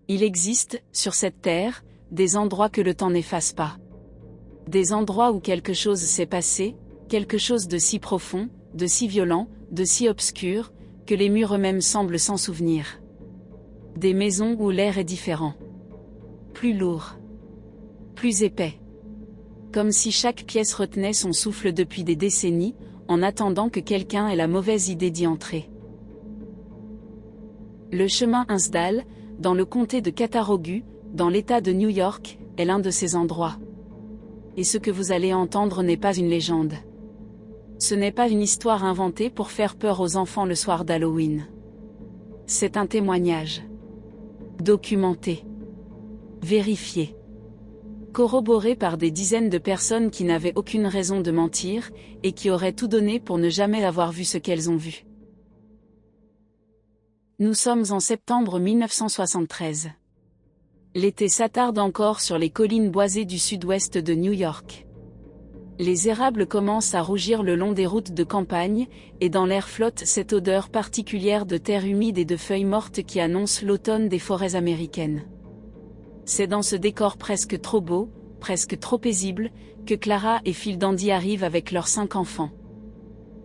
Il existe, sur cette terre, des endroits que le temps n'efface pas. Des endroits où quelque chose s'est passé, quelque chose de si profond, de si violent, de si obscur, que les murs eux-mêmes semblent s'en souvenir. Des maisons où l'air est différent. Plus lourd. Plus épais. Comme si chaque pièce retenait son souffle depuis des décennies, en attendant que quelqu'un ait la mauvaise idée d'y entrer. Le chemin Hinsdale, dans le comté de Cattaraugus, dans l'État de New York, est l'un de ces endroits. Et ce que vous allez entendre n'est pas une légende. Ce n'est pas une histoire inventée pour faire peur aux enfants le soir d'Halloween. C'est un témoignage. Documenté. Vérifié. Corroboré par des dizaines de personnes qui n'avaient aucune raison de mentir, et qui auraient tout donné pour ne jamais avoir vu ce qu'elles ont vu. Nous sommes en septembre 1973. L'été s'attarde encore sur les collines boisées du sud-ouest de New York. Les érables commencent à rougir le long des routes de campagne, et dans l'air flotte cette odeur particulière de terre humide et de feuilles mortes qui annonce l'automne des forêts américaines. C'est dans ce décor presque trop beau, presque trop paisible, que Clara et Phil Dandy arrivent avec leurs 5 enfants.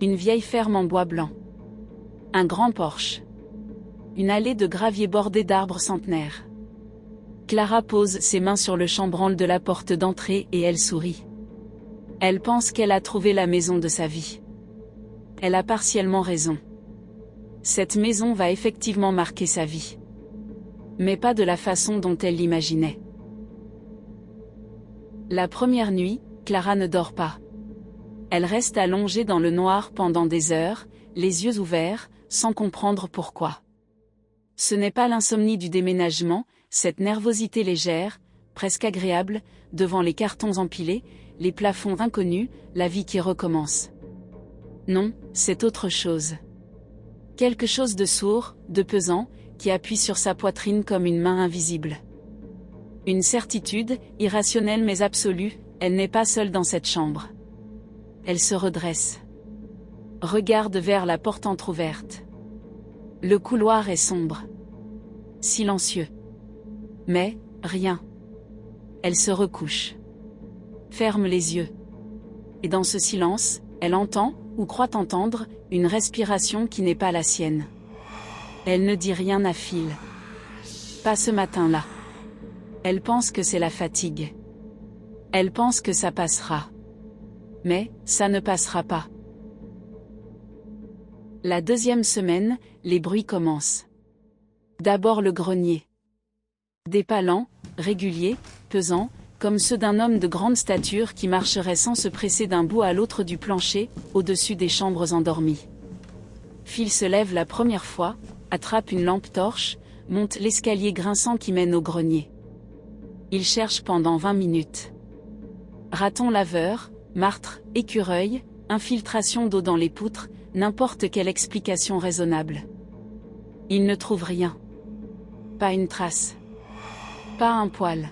Une vieille ferme en bois blanc. Un grand porche. Une allée de gravier bordée d'arbres centenaires. Clara pose ses mains sur le chambranle de la porte d'entrée et elle sourit. Elle pense qu'elle a trouvé la maison de sa vie. Elle a partiellement raison. Cette maison va effectivement marquer sa vie. Mais pas de la façon dont elle l'imaginait. La première nuit, Clara ne dort pas. Elle reste allongée dans le noir pendant des heures, les yeux ouverts, sans comprendre pourquoi. Ce n'est pas l'insomnie du déménagement, cette nervosité légère, presque agréable, devant les cartons empilés, les plafonds inconnus, la vie qui recommence. Non, c'est autre chose. Quelque chose de sourd, de pesant, qui appuie sur sa poitrine comme une main invisible. Une certitude, irrationnelle mais absolue, elle n'est pas seule dans cette chambre. Elle se redresse. Regarde vers la porte entr'ouverte. Le couloir est sombre. Silencieux. Mais, rien. Elle se recouche. Ferme les yeux. Et dans ce silence, elle entend, ou croit entendre, une respiration qui n'est pas la sienne. Elle ne dit rien à Phil. Pas ce matin-là. Elle pense que c'est la fatigue. Elle pense que ça passera. Mais, ça ne passera pas. La deuxième semaine, les bruits commencent. D'abord le grenier. Des pas lents, réguliers, pesants, comme ceux d'un homme de grande stature qui marcherait sans se presser d'un bout à l'autre du plancher, au-dessus des chambres endormies. Phil se lève la première fois, attrape une lampe torche, monte l'escalier grinçant qui mène au grenier. Il cherche pendant 20 minutes. Raton laveur, martre, écureuil, infiltration d'eau dans les poutres, n'importe quelle explication raisonnable. Il ne trouve rien. Pas une trace. Pas un poil.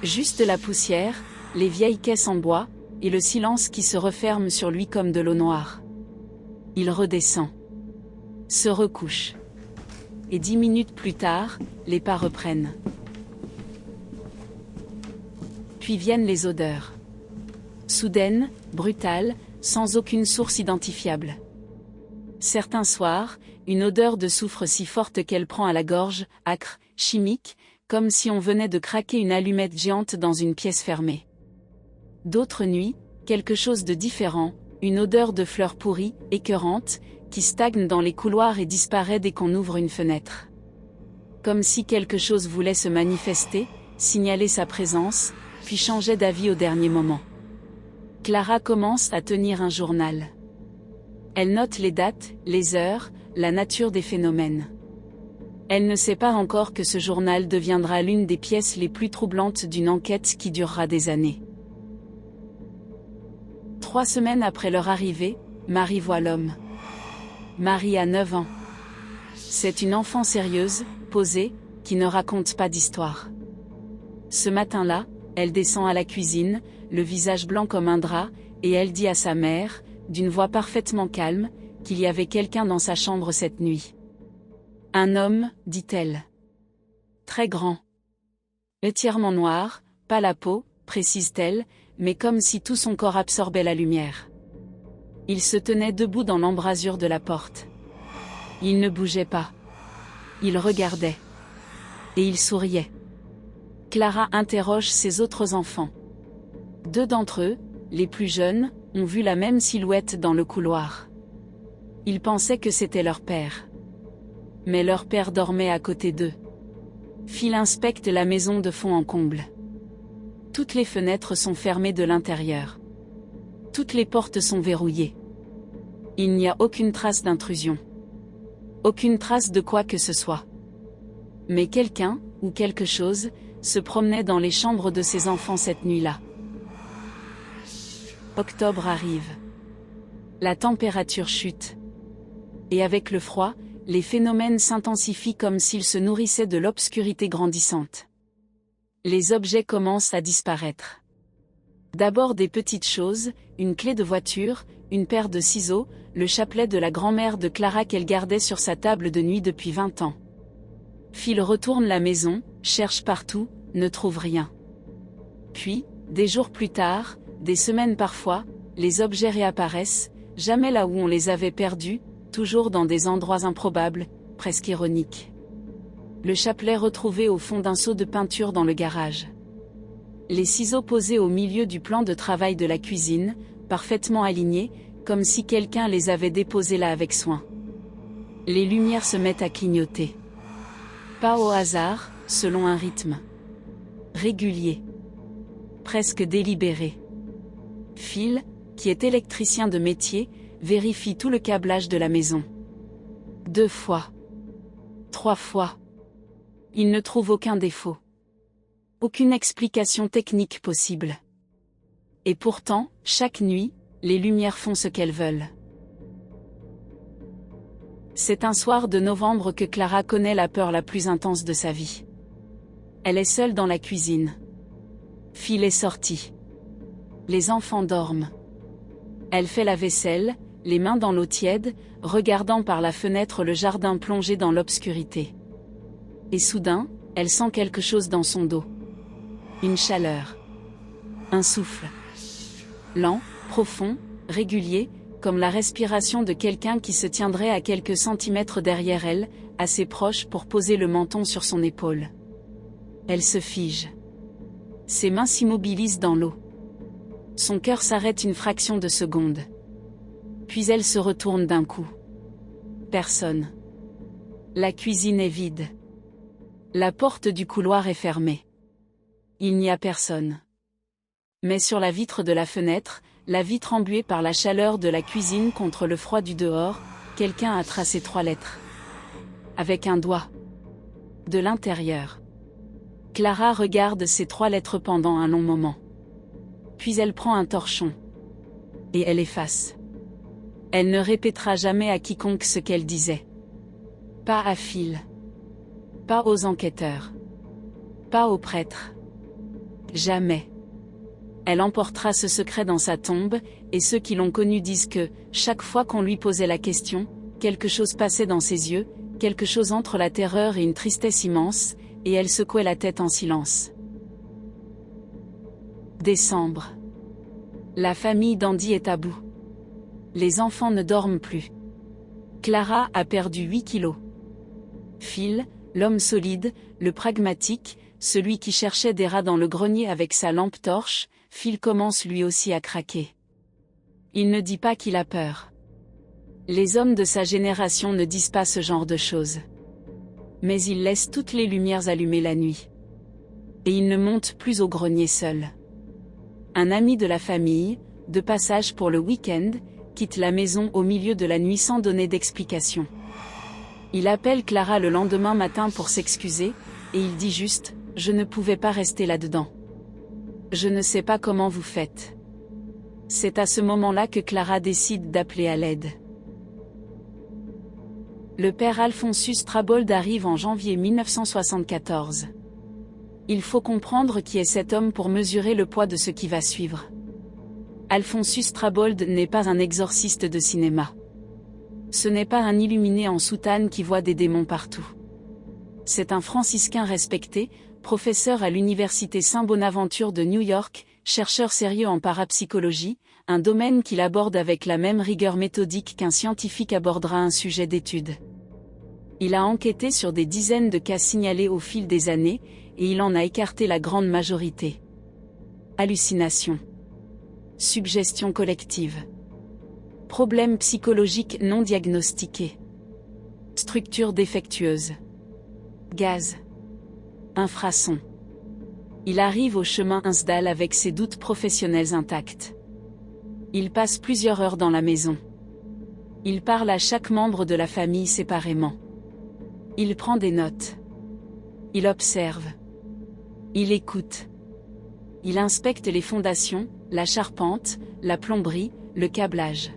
Juste la poussière, les vieilles caisses en bois, et le silence qui se referme sur lui comme de l'eau noire. Il redescend. Se recouche. Et 10 minutes plus tard, les pas reprennent. Puis viennent les odeurs. Soudaines, brutales, sans aucune source identifiable. Certains soirs, une odeur de soufre si forte qu'elle prend à la gorge, âcre, chimique, comme si on venait de craquer une allumette géante dans une pièce fermée. D'autres nuits, quelque chose de différent, une odeur de fleurs pourries, écœurante, qui stagne dans les couloirs et disparaît dès qu'on ouvre une fenêtre. Comme si quelque chose voulait se manifester, signaler sa présence, puis changeait d'avis au dernier moment. Clara commence à tenir un journal. Elle note les dates, les heures, la nature des phénomènes. Elle ne sait pas encore que ce journal deviendra l'une des pièces les plus troublantes d'une enquête qui durera des années. 3 semaines après leur arrivée, Marie voit l'homme. Marie a 9 ans. C'est une enfant sérieuse, posée, qui ne raconte pas d'histoire. Ce matin-là, elle descend à la cuisine, le visage blanc comme un drap, et elle dit à sa mère, d'une voix parfaitement calme, qu'il y avait quelqu'un dans sa chambre cette nuit. Un homme, dit-elle. Très grand. Entièrement noir, pas la peau, précise-t-elle, mais comme si tout son corps absorbait la lumière. Il se tenait debout dans l'embrasure de la porte. Il ne bougeait pas. Il regardait. Et il souriait. Clara interroge ses autres enfants. 2 d'entre eux, les plus jeunes, ont vu la même silhouette dans le couloir. Ils pensaient que c'était leur père. Mais leur père dormait à côté d'eux. Phil inspecte la maison de fond en comble. Toutes les fenêtres sont fermées de l'intérieur. Toutes les portes sont verrouillées. Il n'y a aucune trace d'intrusion. Aucune trace de quoi que ce soit. Mais quelqu'un, ou quelque chose, se promenait dans les chambres de ses enfants cette nuit-là. Octobre arrive. La température chute. Et avec le froid, les phénomènes s'intensifient comme s'ils se nourrissaient de l'obscurité grandissante. Les objets commencent à disparaître. D'abord des petites choses, une clé de voiture, une paire de ciseaux, le chapelet de la grand-mère de Clara qu'elle gardait sur sa table de nuit depuis 20 ans. Phil retourne la maison, cherche partout, ne trouve rien. Puis, des jours plus tard, des semaines parfois, les objets réapparaissent, jamais là où on les avait perdus, toujours dans des endroits improbables, presque ironiques. Le chapelet retrouvé au fond d'un seau de peinture dans le garage. Les ciseaux posés au milieu du plan de travail de la cuisine, parfaitement alignés, comme si quelqu'un les avait déposés là avec soin. Les lumières se mettent à clignoter. Pas au hasard, selon un rythme régulier. Presque délibéré. Phil, qui est électricien de métier, vérifie tout le câblage de la maison. 2 fois. 3 fois. Il ne trouve aucun défaut. Aucune explication technique possible. Et pourtant, chaque nuit, les lumières font ce qu'elles veulent. C'est un soir de novembre que Clara connaît la peur la plus intense de sa vie. Elle est seule dans la cuisine. Phil est sorti. Les enfants dorment. Elle fait la vaisselle, les mains dans l'eau tiède, regardant par la fenêtre le jardin plongé dans l'obscurité. Et soudain, elle sent quelque chose dans son dos. Une chaleur. Un souffle. Lent, profond, régulier, comme la respiration de quelqu'un qui se tiendrait à quelques centimètres derrière elle, assez proche pour poser le menton sur son épaule. Elle se fige. Ses mains s'immobilisent dans l'eau. Son cœur s'arrête une fraction de seconde. Puis elle se retourne d'un coup. Personne. La cuisine est vide. La porte du couloir est fermée. Il n'y a personne. Mais sur la vitre de la fenêtre, la vitre embuée par la chaleur de la cuisine contre le froid du dehors, quelqu'un a tracé 3 lettres. Avec un doigt. De l'intérieur. Clara regarde ces 3 lettres pendant un long moment. Puis elle prend un torchon. Et elle efface. Elle ne répétera jamais à quiconque ce qu'elle disait. Pas à Phil. Pas aux enquêteurs. Pas aux prêtres. Jamais. Elle emportera ce secret dans sa tombe, et ceux qui l'ont connue disent que, chaque fois qu'on lui posait la question, quelque chose passait dans ses yeux, quelque chose entre la terreur et une tristesse immense, et elle secouait la tête en silence. Décembre. La famille d'Andy est à bout. Les enfants ne dorment plus. Clara a perdu 8 kilos. Phil, l'homme solide, le pragmatique, celui qui cherchait des rats dans le grenier avec sa lampe torche, Phil commence lui aussi à craquer. Il ne dit pas qu'il a peur. Les hommes de sa génération ne disent pas ce genre de choses. Mais il laisse toutes les lumières allumées la nuit. Et il ne monte plus au grenier seul. Un ami de la famille, de passage pour le week-end, quitte la maison au milieu de la nuit sans donner d'explication. Il appelle Clara le lendemain matin pour s'excuser, et il dit juste « Je ne pouvais pas rester là-dedans. Je ne sais pas comment vous faites. » C'est à ce moment-là que Clara décide d'appeler à l'aide. Le père Alphonsus Trabold arrive en janvier 1974. Il faut comprendre qui est cet homme pour mesurer le poids de ce qui va suivre. Alphonsus Trabold n'est pas un exorciste de cinéma. Ce n'est pas un illuminé en soutane qui voit des démons partout. C'est un franciscain respecté, professeur à l'Université Saint-Bonaventure de New York, chercheur sérieux en parapsychologie, un domaine qu'il aborde avec la même rigueur méthodique qu'un scientifique abordera un sujet d'étude. Il a enquêté sur des dizaines de cas signalés au fil des années, et il en a écarté la grande majorité. Hallucinations. Suggestion collective. Problèmes psychologiques non diagnostiqués. Structure défectueuse. Gaz. Infrason. Il arrive au chemin Hinsdale avec ses doutes professionnels intacts. Il passe plusieurs heures dans la maison. Il parle à chaque membre de la famille séparément. Il prend des notes. Il observe. Il écoute. Il inspecte les fondations, la charpente, la plomberie, le câblage.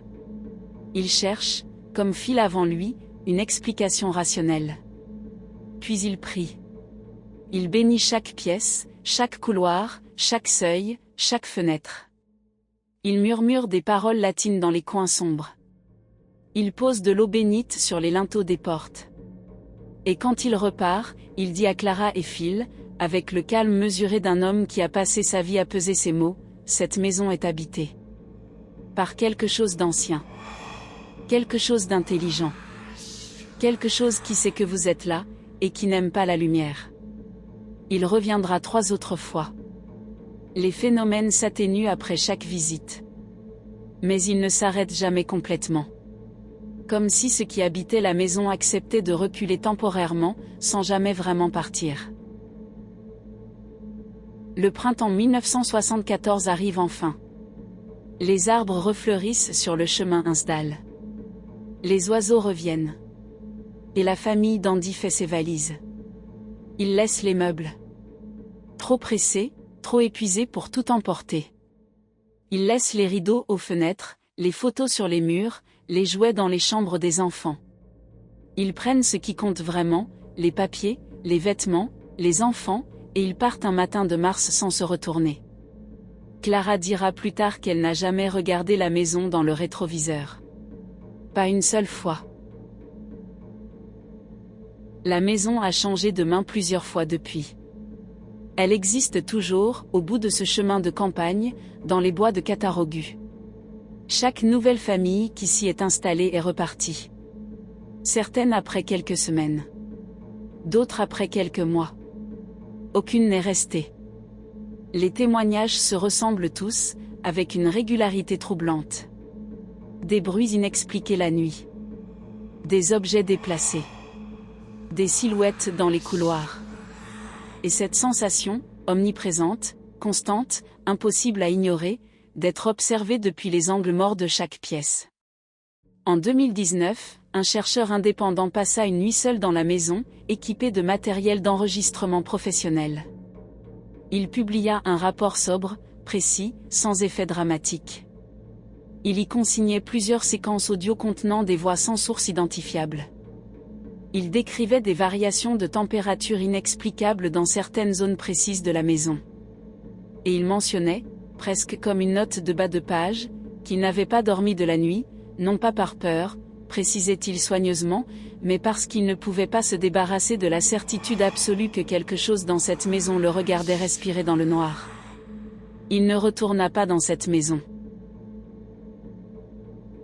Il cherche, comme Phil avant lui, une explication rationnelle. Puis il prie. Il bénit chaque pièce, chaque couloir, chaque seuil, chaque fenêtre. Il murmure des paroles latines dans les coins sombres. Il pose de l'eau bénite sur les linteaux des portes. Et quand il repart, il dit à Clara et Phil, avec le calme mesuré d'un homme qui a passé sa vie à peser ses mots, « Cette maison est habitée par quelque chose d'ancien, quelque chose d'intelligent, quelque chose qui sait que vous êtes là, et qui n'aime pas la lumière. » Il reviendra 3 autres fois. Les phénomènes s'atténuent après chaque visite. Mais ils ne s'arrêtent jamais complètement. Comme si ceux qui habitaient la maison acceptaient de reculer temporairement, sans jamais vraiment partir. Le printemps 1974 arrive enfin. Les arbres refleurissent sur le chemin Hinsdale. Les oiseaux reviennent. Et la famille d'Andy fait ses valises. Il laisse les meubles. Trop pressé, trop épuisé pour tout emporter. Il laisse les rideaux aux fenêtres, les photos sur les murs, les jouets dans les chambres des enfants. Ils prennent ce qui compte vraiment, les papiers, les vêtements, les enfants, et ils partent un matin de mars sans se retourner. Clara dira plus tard qu'elle n'a jamais regardé la maison dans le rétroviseur. Pas une seule fois. La maison a changé de main plusieurs fois depuis. Elle existe toujours, au bout de ce chemin de campagne, dans les bois de Cattaraugus. Chaque nouvelle famille qui s'y est installée est repartie. Certaines après quelques semaines. D'autres après quelques mois. Aucune n'est restée. Les témoignages se ressemblent tous, avec une régularité troublante. Des bruits inexpliqués la nuit. Des objets déplacés. Des silhouettes dans les couloirs. Et cette sensation, omniprésente, constante, impossible à ignorer, d'être observée depuis les angles morts de chaque pièce. En 2019, un chercheur indépendant passa une nuit seul dans la maison, équipé de matériel d'enregistrement professionnel. Il publia un rapport sobre, précis, sans effet dramatique. Il y consignait plusieurs séquences audio contenant des voix sans source identifiable. Il décrivait des variations de température inexplicables dans certaines zones précises de la maison. Et il mentionnait, presque comme une note de bas de page, qu'il n'avait pas dormi de la nuit, non pas par peur, précisait-il soigneusement, mais parce qu'il ne pouvait pas se débarrasser de la certitude absolue que quelque chose dans cette maison le regardait respirer dans le noir. Il ne retourna pas dans cette maison.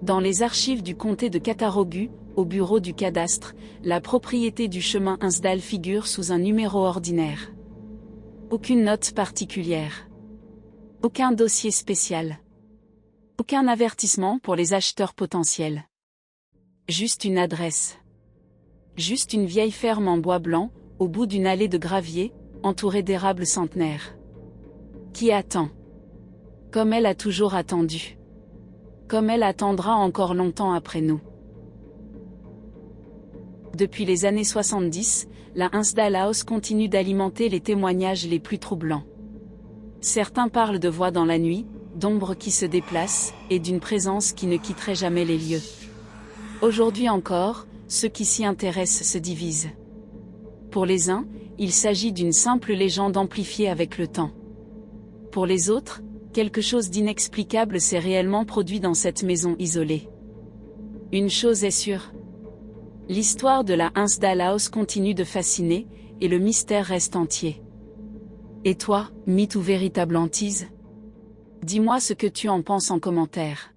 Dans les archives du comté de Cattaraugus, au bureau du cadastre, la propriété du chemin Hinsdale figure sous un numéro ordinaire. Aucune note particulière. Aucun dossier spécial. Aucun avertissement pour les acheteurs potentiels. Juste une adresse. Juste une vieille ferme en bois blanc, au bout d'une allée de gravier, entourée d'érables centenaires. Qui attend. Comme elle a toujours attendu. Comme elle attendra encore longtemps après nous. Depuis les années 70, la Hinsdale House continue d'alimenter les témoignages les plus troublants. Certains parlent de voix dans la nuit, d'ombres qui se déplacent, et d'une présence qui ne quitterait jamais les lieux. Aujourd'hui encore, ceux qui s'y intéressent se divisent. Pour les uns, il s'agit d'une simple légende amplifiée avec le temps. Pour les autres, quelque chose d'inexplicable s'est réellement produit dans cette maison isolée. Une chose est sûre. L'histoire de la Insdalaus continue de fasciner, et le mystère reste entier. Et toi, mythe ou véritable hantise? Dis-moi ce que tu en penses en commentaire.